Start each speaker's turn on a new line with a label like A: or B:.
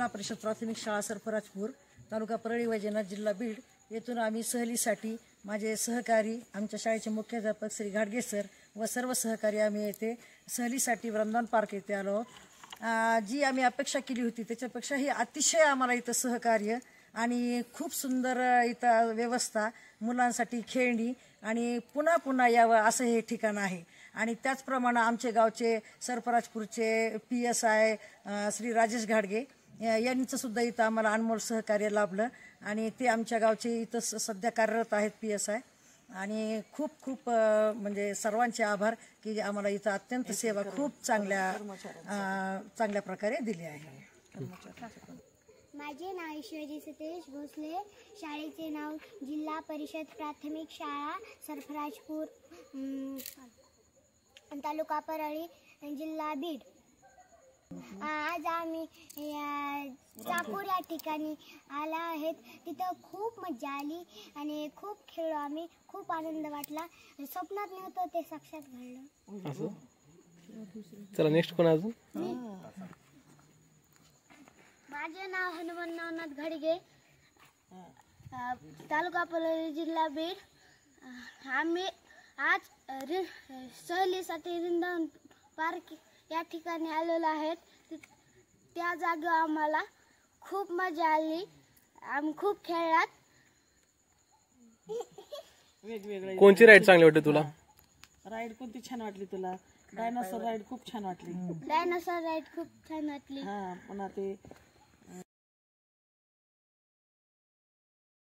A: जिल्हा परिषद प्राथमिक शाळा सरफराजपूर, तालुका परळी वैजनाथ, जिल्हा बीड येथून आम्ही सहलीसाठी माझे सहकारी, आमच्या शाळेचे मुख्याध्यापक श्री घाडगे सर व सर्व सहकारी आम्ही येथे सहलीसाठी वृंदावन पार्क येथे आलो। जी आम्ही अपेक्षा केली होती त्याच्यापेक्षाही अतिशय आम्हाला इथं सहकार्य आणि खूप सुंदर इथं व्यवस्था, मुलांसाठी खेळणी आणि पुन्हा पुन्हा यावं असं हे ठिकाण आहे। आणि त्याचप्रमाणे आमचे गावचे सरफराजपूरचे PSI श्री राजेश घाडगे यांचं सुद्धा इथं आम्हाला अनमोल सहकार्य लाभलं आणि ते आमच्या गावचे इथं सध्या कार्यरत आहेत PSI। आणि खूप खूप म्हणजे सर्वांचे आभार की आम्हाला इथं अत्यंत सेवा खूप चांगल्या प्रकारे दिली आहे।
B: माझे नाव ईश्वरी सतेश भोसले, शाळेचे नाव जिल्हा परिषद प्राथमिक शाळा सरफराजपूर, तालुका परळी, जिल्हा बीड। आज आम्ही चाकूर या ठिकाणी आला आहेत। तिथं खूप मजा आली आणि खूप खेळलो आम्ही, खूप आनंद वाटला। स्वप्नात नव्हतं ते साक्षात घडलं।
C: चला नेक्स्ट कोण अजून?
B: माझे नाव हनुमान नवनाथ घाडगे, तालुका परळी, जिल्हा बीड। आम्ही आज सहलीसाठी वृंदावन पार्क या ठिकाणी आलेलो आहेत। त्या जागेवर आम्हाला खूप मजा आली, आम्ही खूप खेळलात।
C: कोणची राईड चांगली वाटते तुला?
A: राईड कोणती छान वाटली तुला? डायनासोर राईड खूप छान वाटली।
B: डायनासोर राईड खूप छान वाटली।
A: पुन्हा ते